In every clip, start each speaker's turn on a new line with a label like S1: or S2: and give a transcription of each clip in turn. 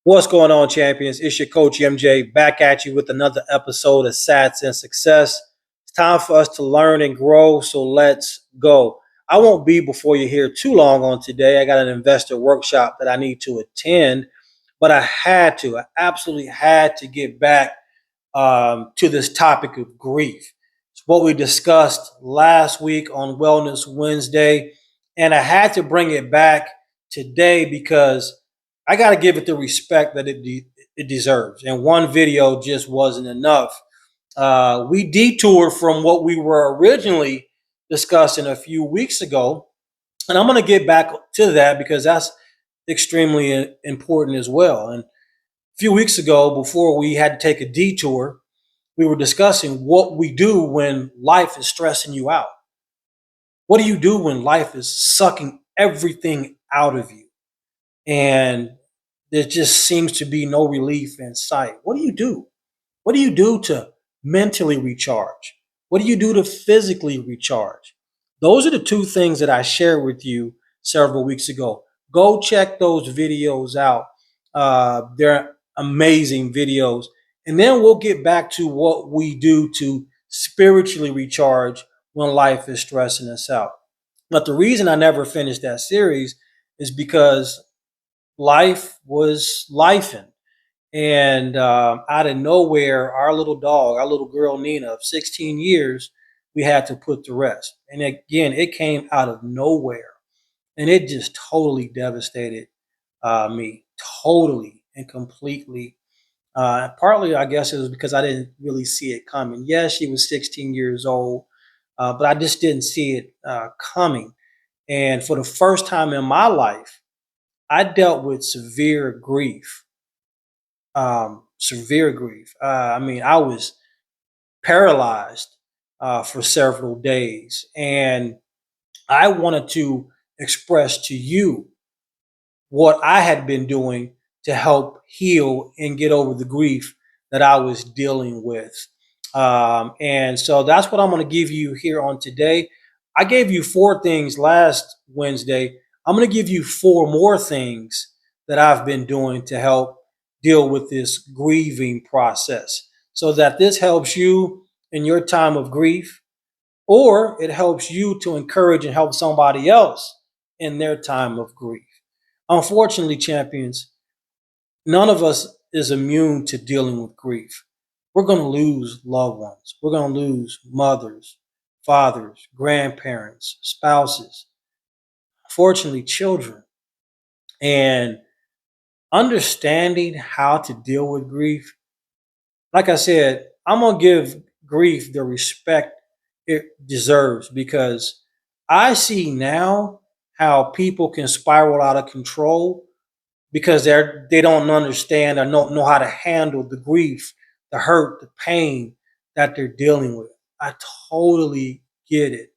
S1: What's going on, champions? It's your coach MJ back at you with another episode of Sats and Success. It's time for us to learn and grow, so let's go. I won't be before you here too long on today. I got an investor workshop that I need to attend, but I absolutely had to get back to this topic of grief. It's what we discussed last week on Wellness Wednesday, and I had to bring it back today because I got to give it the respect that it deserves. And one video just wasn't enough. We detoured from what we were originally discussing a few weeks ago, and I'm going to get back to that because that's extremely important as well. And a few weeks ago, before we had to take a detour, we were discussing what we do when life is stressing you out. What do you do when life is sucking everything out of you and there just seems to be no relief in sight? What do you do? What do you do to mentally recharge? What do you do to physically recharge? Those are the two things that I shared with you several weeks ago. Go check those videos out. They're amazing videos. And then we'll get back to what we do to spiritually recharge when life is stressing us out. But the reason I never finished that series is because life was lifing. And out of nowhere, our little dog, our little girl Nina of 16 years, we had to put to rest. And again, it came out of nowhere. And it just totally devastated me, totally and completely. Partly, I guess it was because I didn't really see it coming. Yes, she was 16 years old, but I just didn't see it coming. And for the first time in my life, I dealt with severe grief. Severe grief. I was paralyzed for several days, and I wanted to express to you what I had been doing to help heal and get over the grief that I was dealing with. And so that's what I'm going to give you here on today. I gave you four things last Wednesday. I'm going to give you four more things that I've been doing to help deal with this grieving process so that this helps you in your time of grief, or it helps you to encourage and help somebody else in their time of grief. Unfortunately, champions, none of us is immune to dealing with grief. We're going to lose loved ones. We're going to lose mothers, fathers, grandparents, spouses, fortunately, children. And understanding how to deal with grief, like I said, I'm going to give grief the respect it deserves because I see now how people can spiral out of control because they don't understand or don't know how to handle the grief, the hurt, the pain that they're dealing with. I totally get it.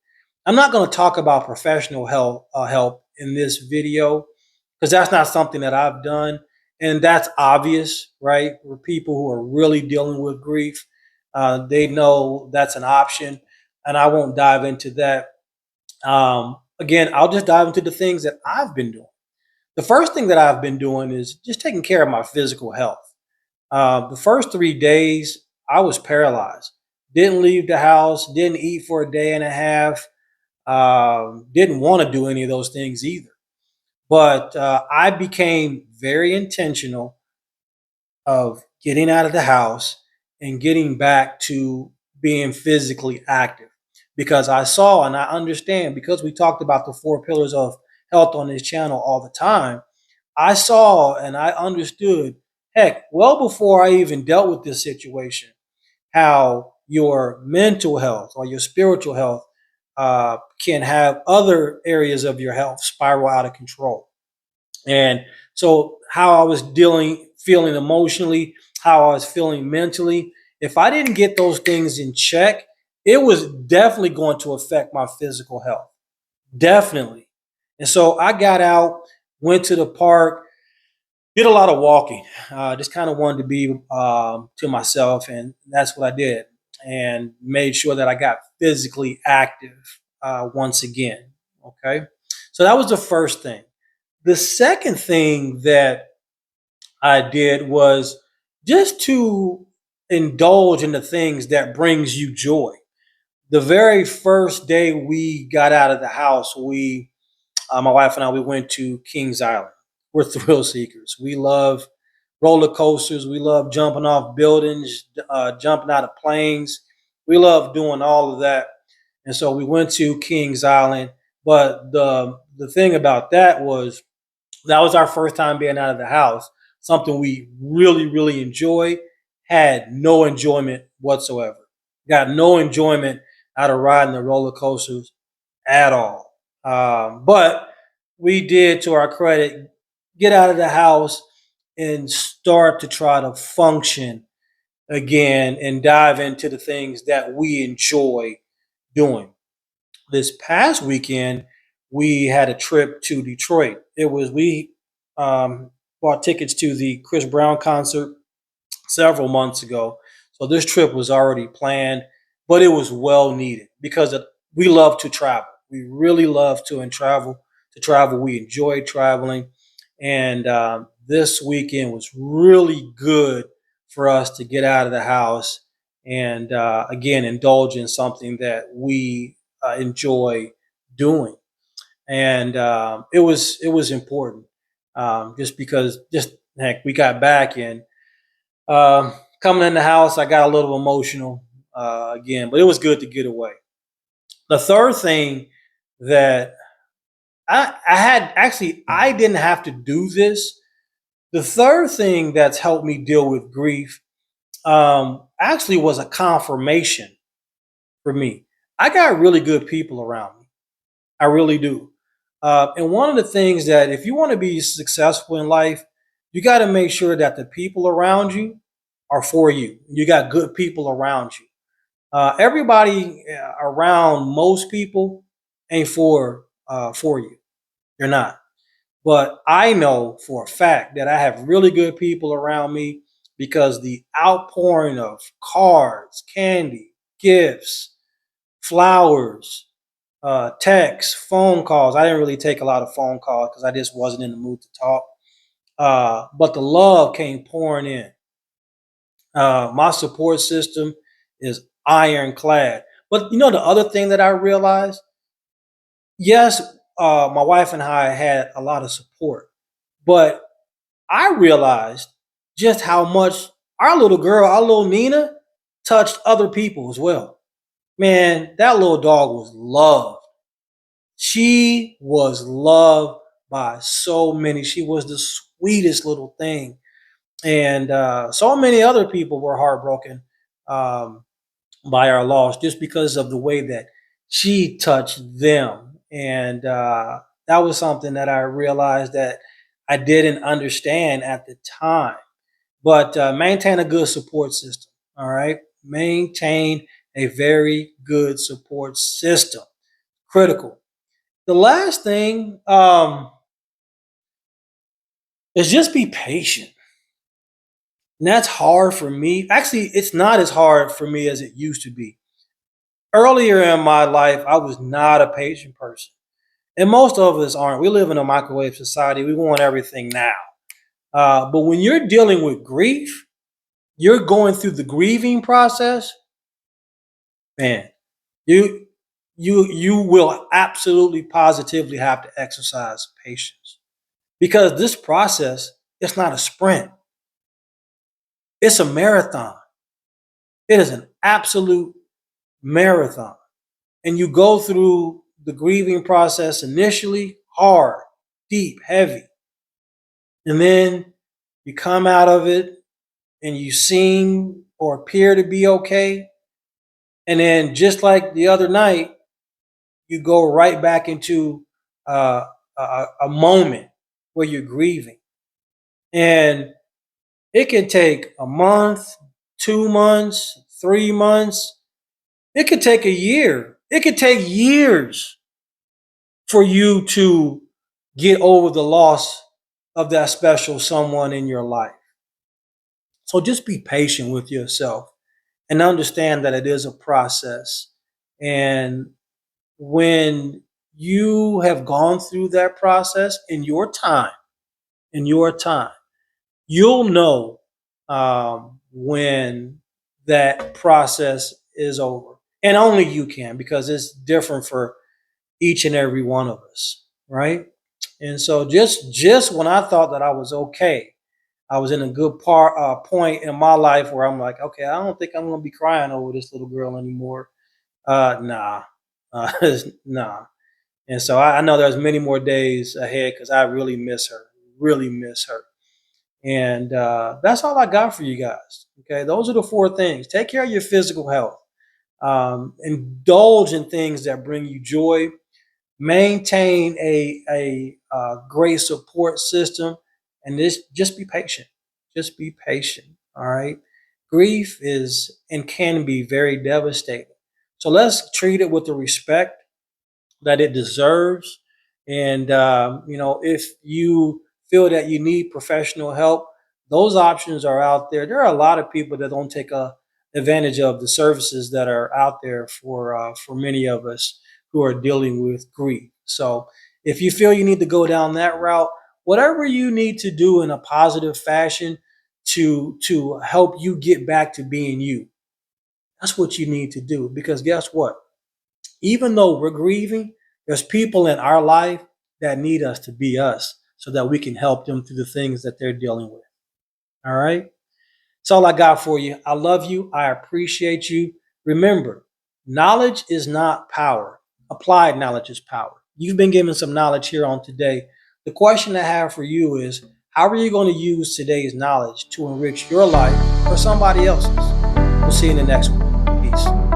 S1: I'm not going to talk about professional help in this video because that's not something that I've done, and that's obvious, right? For people who are really dealing with grief, they know that's an option, and I won't dive into that. Again, I'll just dive into the things that I've been doing. The first thing that I've been doing is just taking care of my physical health. The first 3 days, I was paralyzed. Didn't leave the house, didn't eat for a day and a half, didn't want to do any of those things either. But I became very intentional of getting out of the house and getting back to being physically active because I saw and I understand because we talked about the four pillars of health on this channel all the time. I saw and I understood, heck, well before I even dealt with this situation, how your mental health or your spiritual health can have other areas of your health spiral out of control. And so, how I was feeling emotionally, how I was feeling mentally, if I didn't get those things in check, it was definitely going to affect my physical health. Definitely. And so I got out, went to the park, did a lot of walking. Just kind of wanted to be to myself, and that's what I did, and made sure that I got physically active once again. Okay, so that was the first thing. The second thing that I did was just to indulge in the things that brings you joy. The very first day we got out of the house, my wife and I, we went to Kings Island. We're thrill seekers. We love roller coasters. We love jumping off buildings, jumping out of planes. We love doing all of that. And so we went to Kings Island. But the thing about that was our first time being out of the house. Something we really, really enjoyed. Had no enjoyment whatsoever. Got no enjoyment out of riding the roller coasters at all. But we did, to our credit, get out of the house and start to try to function again and dive into the things that we enjoy doing. This past weekend, we had a trip to Detroit. We um, bought tickets to the Chris Brown concert several months ago. So this trip was already planned, but it was well needed because we love to travel. We really love to and travel to travel. We enjoy traveling, and this weekend was really good for us to get out of the house and again indulge in something that we enjoy doing. And it was important, just because just heck we got back and coming in the house, I got a little emotional again, but it was good to get away. The third thing that I had actually, I didn't have to do this. The third thing that's helped me deal with grief actually was a confirmation for me. I got really good people around me. I really do. And one of the things that, if you want to be successful in life, you got to make sure that the people around you are for you. You got good people around you. Everybody around most people ain't for you. They're not. But I know for a fact that I have really good people around me because the outpouring of cards, candy, gifts, flowers, texts, phone calls. I didn't really take a lot of phone calls because I just wasn't in the mood to talk. But the love came pouring in. My support system is ironclad. But you know, the other thing that I realized, yes, my wife and I had a lot of support, but I realized just how much our little girl, our little Nina, touched other people as well. Man, that little dog was loved. She was loved by so many. She was the sweetest little thing. And so many other people were heartbroken um, by our loss just because of the way that she touched them. And that was something that I realized that I didn't understand at the time. But maintain a good support system. All right. Maintain a very good support system. Critical. The last thing is just be patient. And that's hard for me. Actually, it's not as hard for me as it used to be. Earlier in my life, I was not a patient person. And most of us aren't. We live in a microwave society. We want everything now. But when you're dealing with grief, you're going through the grieving process, man, you you will absolutely positively have to exercise patience. Because this process, it's not a sprint. It's a marathon. It is an absolute marathon. And you go through the grieving process initially hard, deep, heavy. And then you come out of it and you seem or appear to be okay. And then just like the other night, you go right back into a moment where you're grieving. And it can take a month, 2 months, 3 months. It could take a year. It could take years for you to get over the loss of that special someone in your life. So just be patient with yourself and understand that it is a process. And when you have gone through that process in your time, you'll know when that process is over. And only you can, because it's different for each and every one of us, right? And so just when I thought that I was okay, I was in a good point in my life where I'm like, okay, I don't think I'm gonna be crying over this little girl anymore. Nah, uh, nah. And so I know there's many more days ahead because I really miss her. And that's all I got for you guys. Okay, those are the four things. Take care of your physical health. Indulge in things that bring you joy. Maintain a great support system, and this just be patient. Just be patient. All right. Grief is and can be very devastating. So let's treat it with the respect that it deserves. And if you feel that you need professional help, those options are out there. There are a lot of people that don't take advantage of the services that are out there for many of us who are dealing with grief. So if you feel you need to go down that route, whatever you need to do in a positive fashion to help you get back to being you, that's what you need to do. Because guess what? Even though we're grieving, there's people in our life that need us to be us so that we can help them through the things that they're dealing with. All right. That's all I got for you. I love you. I appreciate you. Remember, knowledge is not power. Applied knowledge is power. You've been given some knowledge here on today. The question I have for you is, how are you going to use today's knowledge to enrich your life or somebody else's? We'll see you in the next one. Peace.